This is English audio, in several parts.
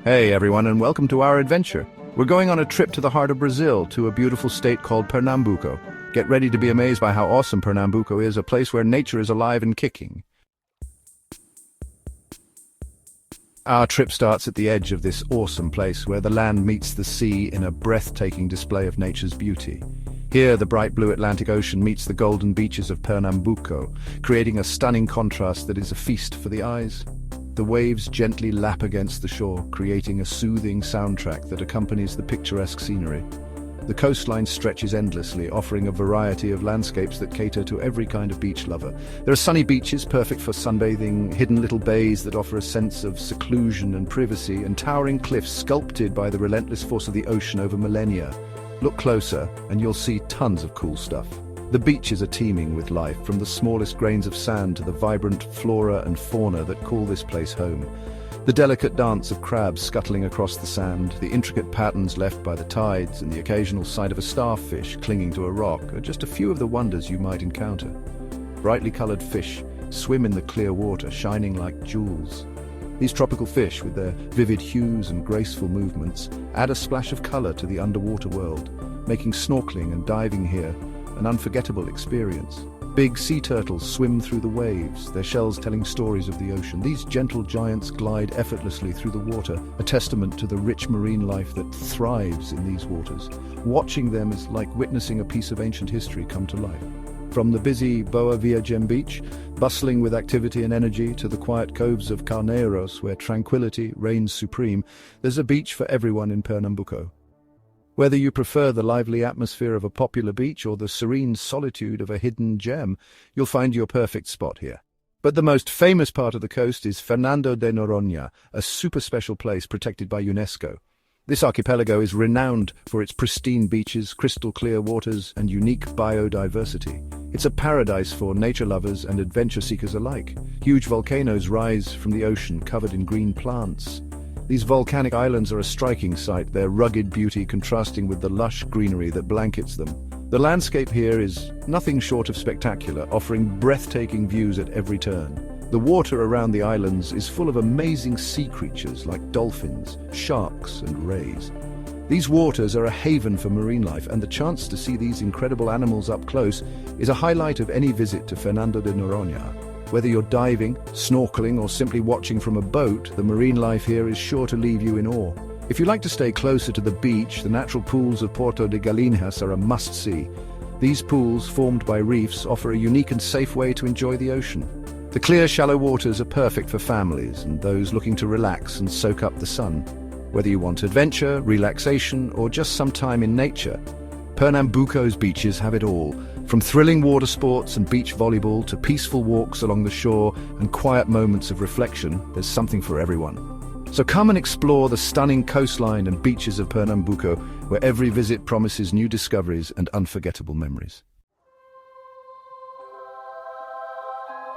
Hey everyone, and welcome to our adventure. We're going on a trip to the heart of Brazil, to a beautiful state called Pernambuco. Get ready to be amazed by how awesome Pernambuco is, a place where nature is alive and kicking. Our trip starts at the edge of this awesome place where the land meets the sea in a breathtaking display of nature's beauty. Here, the bright blue Atlantic Ocean meets the golden beaches of Pernambuco, creating a stunning contrast that is a feast for the eyes. The waves gently lap against the shore, creating a soothing soundtrack that accompanies the picturesque scenery. The coastline stretches endlessly, offering a variety of landscapes that cater to every kind of beach lover. There are sunny beaches, perfect for sunbathing, hidden little bays that offer a sense of seclusion and privacy, and towering cliffs sculpted by the relentless force of the ocean over millennia. Look closer, and you'll see tons of cool stuff. The beaches are teeming with life, from the smallest grains of sand to the vibrant flora and fauna that call this place home. The delicate dance of crabs scuttling across the sand, the intricate patterns left by the tides, and the occasional sight of a starfish clinging to a rock are just a few of the wonders you might encounter. Brightly colored fish swim in the clear water, shining like jewels. These tropical fish, with their vivid hues and graceful movements, add a splash of color to the underwater world, making snorkeling and diving here an unforgettable experience. Big sea turtles swim through the waves, their shells telling stories of the ocean. These gentle giants glide effortlessly through the water, a testament to the rich marine life that thrives in these waters. Watching them is like witnessing a piece of ancient history come to life. From the busy Boa Viagem beach, bustling with activity and energy, to the quiet coves of Carneiros, where tranquility reigns supreme, there's a beach for everyone in Pernambuco. Whether you prefer the lively atmosphere of a popular beach or the serene solitude of a hidden gem, you'll find your perfect spot here. But the most famous part of the coast is Fernando de Noronha, a super special place protected by UNESCO. This archipelago is renowned for its pristine beaches, crystal clear waters, and unique biodiversity. It's a paradise for nature lovers and adventure seekers alike. Huge volcanoes rise from the ocean, covered in green plants. These volcanic islands are a striking sight, their rugged beauty contrasting with the lush greenery that blankets them. The landscape here is nothing short of spectacular, offering breathtaking views at every turn. The water around the islands is full of amazing sea creatures like dolphins, sharks, and rays. These waters are a haven for marine life, and the chance to see these incredible animals up close is a highlight of any visit to Fernando de Noronha. Whether you're diving, snorkeling, or simply watching from a boat, the marine life here is sure to leave you in awe. If you like to stay closer to the beach, the natural pools of Porto de Galinhas are a must-see. These pools, formed by reefs, offer a unique and safe way to enjoy the ocean. The clear, shallow waters are perfect for families and those looking to relax and soak up the sun. Whether you want adventure, relaxation, or just some time in nature, Pernambuco's beaches have it all. From thrilling water sports and beach volleyball to peaceful walks along the shore and quiet moments of reflection, there's something for everyone. So come and explore the stunning coastline and beaches of Pernambuco, where every visit promises new discoveries and unforgettable memories.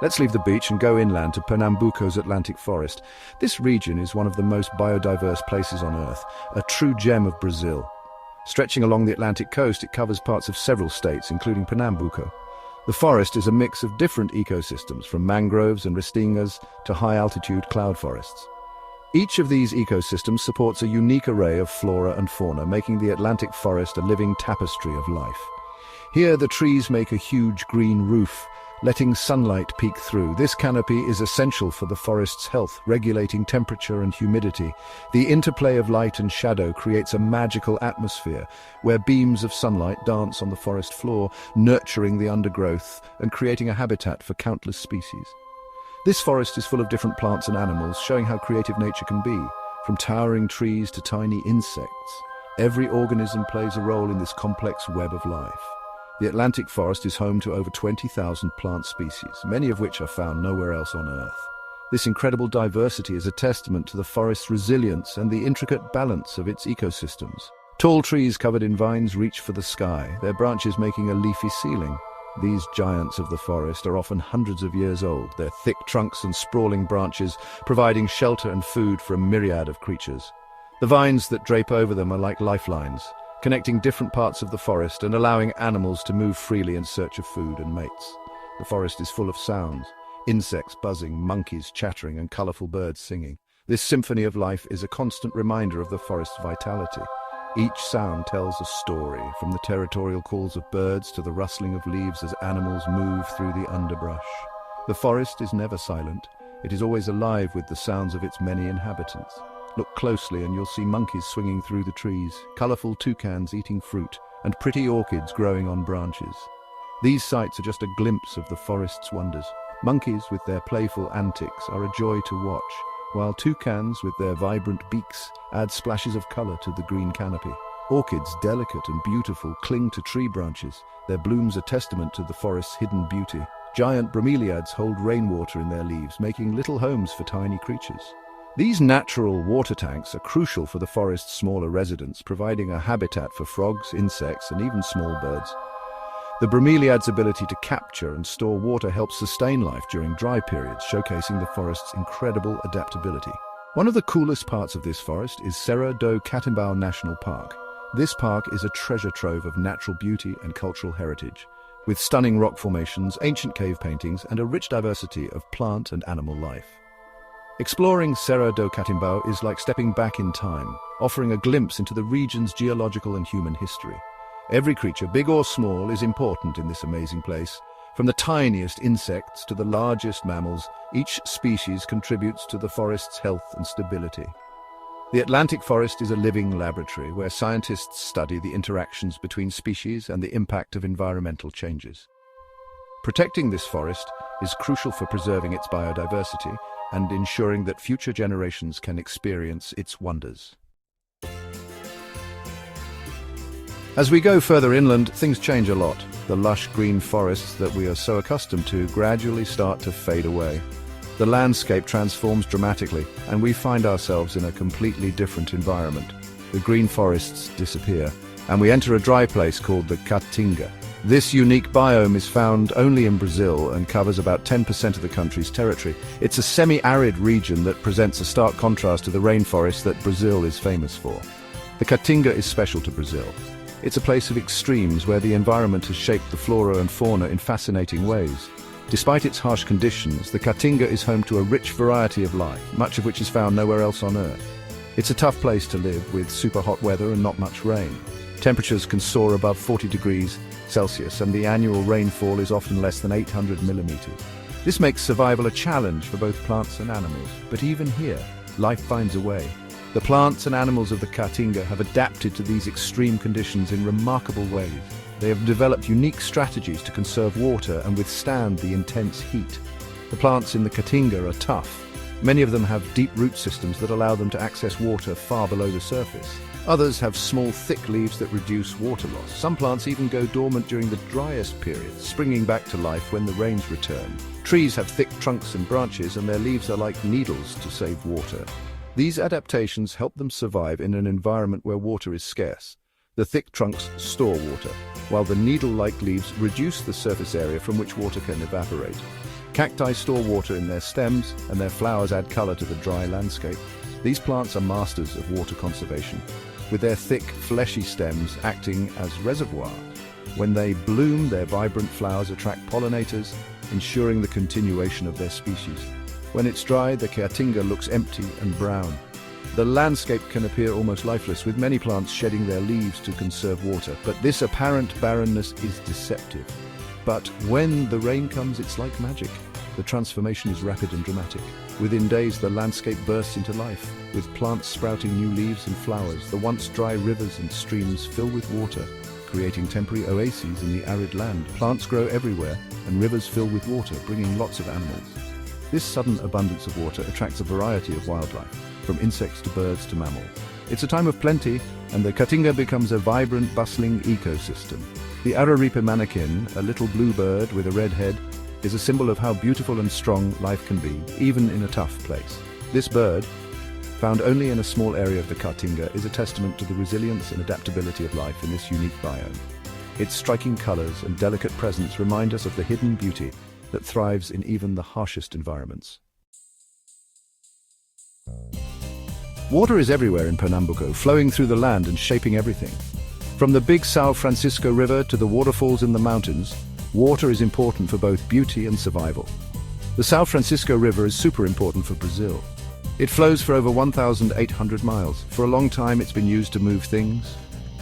Let's leave the beach and go inland to Pernambuco's Atlantic forest. This region is one of the most biodiverse places on Earth, a true gem of Brazil. Stretching along the Atlantic coast, it covers parts of several states, including Pernambuco. The forest is a mix of different ecosystems, from mangroves and restingas to high-altitude cloud forests. Each of these ecosystems supports a unique array of flora and fauna, making the Atlantic forest a living tapestry of life. Here, the trees make a huge green roof, letting sunlight peek through. This canopy is essential for the forest's health, regulating temperature and humidity. The interplay of light and shadow creates a magical atmosphere, where beams of sunlight dance on the forest floor, nurturing the undergrowth and creating a habitat for countless species. This forest is full of different plants and animals, showing how creative nature can be. From towering trees to tiny insects, every organism plays a role in this complex web of life. The Atlantic forest is home to over 20,000 plant species, many of which are found nowhere else on Earth. This incredible diversity is a testament to the forest's resilience and the intricate balance of its ecosystems. Tall trees covered in vines reach for the sky, their branches making a leafy ceiling. These giants of the forest are often hundreds of years old, their thick trunks and sprawling branches providing shelter and food for a myriad of creatures. The vines that drape over them are like lifelines, connecting different parts of the forest and allowing animals to move freely in search of food and mates. The forest is full of sounds, insects buzzing, monkeys chattering, and colorful birds singing. This symphony of life is a constant reminder of the forest's vitality. Each sound tells a story, from the territorial calls of birds to the rustling of leaves as animals move through the underbrush. The forest is never silent. It is always alive with the sounds of its many inhabitants. Look closely and you'll see monkeys swinging through the trees, colorful toucans eating fruit, and pretty orchids growing on branches. These sights are just a glimpse of the forest's wonders. Monkeys with their playful antics are a joy to watch, while toucans with their vibrant beaks add splashes of color to the green canopy. Orchids, delicate and beautiful, cling to tree branches, their blooms a testament to the forest's hidden beauty. Giant bromeliads hold rainwater in their leaves, making little homes for tiny creatures. These natural water tanks are crucial for the forest's smaller residents, providing a habitat for frogs, insects, and even small birds. The bromeliad's ability to capture and store water helps sustain life during dry periods, showcasing the forest's incredible adaptability. One of the coolest parts of this forest is Serra do Catimbau National Park. This park is a treasure trove of natural beauty and cultural heritage, with stunning rock formations, ancient cave paintings, and a rich diversity of plant and animal life. Exploring Serra do Catimbau is like stepping back in time, offering a glimpse into the region's geological and human history. Every creature, big or small, is important in this amazing place. From the tiniest insects to the largest mammals, each species contributes to the forest's health and stability. The Atlantic forest is a living laboratory where scientists study the interactions between species and the impact of environmental changes. Protecting this forest is crucial for preserving its biodiversity and ensuring that future generations can experience its wonders. As we go further inland, things change a lot. The lush green forests that we are so accustomed to gradually start to fade away. The landscape transforms dramatically, and we find ourselves in a completely different environment. The green forests disappear, and we enter a dry place called the Caatinga. This unique biome is found only in Brazil and covers about 10% of the country's territory. It's a semi-arid region that presents a stark contrast to the rainforest that Brazil is famous for. The Caatinga is special to Brazil. It's a place of extremes where the environment has shaped the flora and fauna in fascinating ways. Despite its harsh conditions, the Caatinga is home to a rich variety of life, much of which is found nowhere else on Earth. It's a tough place to live, with super hot weather and not much rain. Temperatures can soar above 40 degrees Celsius, and the annual rainfall is often less than 800 millimeters. This makes survival a challenge for both plants and animals, but even here, life finds a way. The plants and animals of the Caatinga have adapted to these extreme conditions in remarkable ways. They have developed unique strategies to conserve water and withstand the intense heat. The plants in the Caatinga are tough. Many of them have deep root systems that allow them to access water far below the surface. Others have small, thick leaves that reduce water loss. Some plants even go dormant during the driest periods, springing back to life when the rains return. Trees have thick trunks and branches, and their leaves are like needles to save water. These adaptations help them survive in an environment where water is scarce. The thick trunks store water, while the needle-like leaves reduce the surface area from which water can evaporate. Cacti store water in their stems, and their flowers add color to the dry landscape. These plants are masters of water conservation, with their thick, fleshy stems acting as reservoirs. When they bloom, their vibrant flowers attract pollinators, ensuring the continuation of their species. When it's dry, the Caatinga looks empty and brown. The landscape can appear almost lifeless, with many plants shedding their leaves to conserve water. But this apparent barrenness is deceptive. But when the rain comes, it's like magic. The transformation is rapid and dramatic. Within days, the landscape bursts into life, with plants sprouting new leaves and flowers. The once dry rivers and streams fill with water, creating temporary oases in the arid land. Plants grow everywhere, and rivers fill with water, bringing lots of animals. This sudden abundance of water attracts a variety of wildlife, from insects to birds to mammals. It's a time of plenty, and the Caatinga becomes a vibrant, bustling ecosystem. The Araripe mannequin, a little blue bird with a red head, is a symbol of how beautiful and strong life can be, even in a tough place. This bird, found only in a small area of the Caatinga, is a testament to the resilience and adaptability of life in this unique biome. Its striking colors and delicate presence remind us of the hidden beauty that thrives in even the harshest environments. Water is everywhere in Pernambuco, flowing through the land and shaping everything. From the big São Francisco River to the waterfalls in the mountains, water is important for both beauty and survival. The São Francisco River is super important for Brazil. It flows for over 1,800 miles. For a long time, it's been used to move things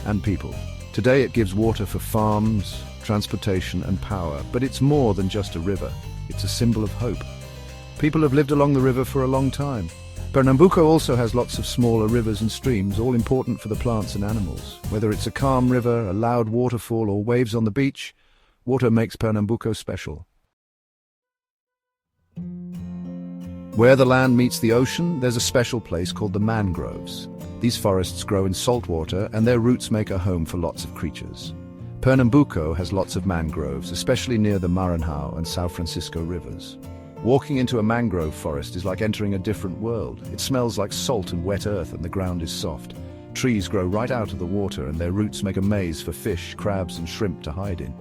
and people. Today, it gives water for farms, transportation, and power. But it's more than just a river. It's a symbol of hope. People have lived along the river for a long time. Pernambuco also has lots of smaller rivers and streams, all important for the plants and animals. Whether it's a calm river, a loud waterfall, or waves on the beach, water makes Pernambuco special. Where the land meets the ocean, there's a special place called the mangroves. These forests grow in salt water, and their roots make a home for lots of creatures. Pernambuco has lots of mangroves, especially near the Maranhão and São Francisco rivers. Walking into a mangrove forest is like entering a different world. It smells like salt and wet earth, and the ground is soft. Trees grow right out of the water, and their roots make a maze for fish, crabs, and shrimp to hide in.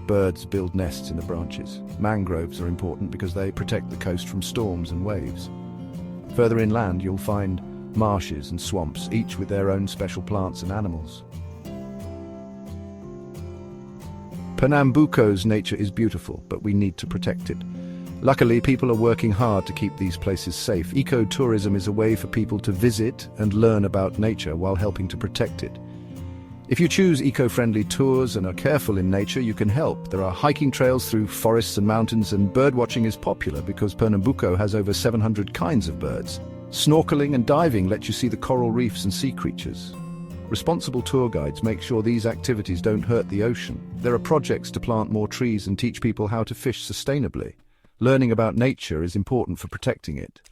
Birds build nests in the branches. Mangroves are important because they protect the coast from storms and waves. Further inland, you'll find marshes and swamps, each with their own special plants and animals. Pernambuco's nature is beautiful, but we need to protect it. Luckily, people are working hard to keep these places safe. Ecotourism is a way for people to visit and learn about nature while helping to protect it. If you choose eco-friendly tours and are careful in nature, you can help. There are hiking trails through forests and mountains, and birdwatching is popular because Pernambuco has over 700 kinds of birds. Snorkeling and diving let you see the coral reefs and sea creatures. Responsible tour guides make sure these activities don't hurt the ocean. There are projects to plant more trees and teach people how to fish sustainably. Learning about nature is important for protecting it.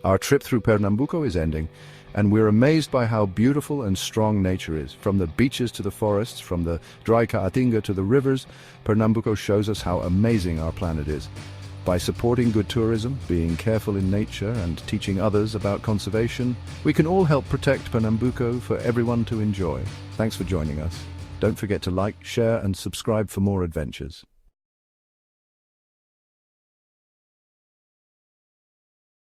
Our trip through Pernambuco is ending, and we're amazed by how beautiful and strong nature is. From the beaches to the forests, from the dry caatinga to the rivers, Pernambuco shows us how amazing our planet is. By supporting good tourism, being careful in nature, and teaching others about conservation, we can all help protect Pernambuco for everyone to enjoy. Thanks for joining us. Don't forget to like, share, and subscribe for more adventures.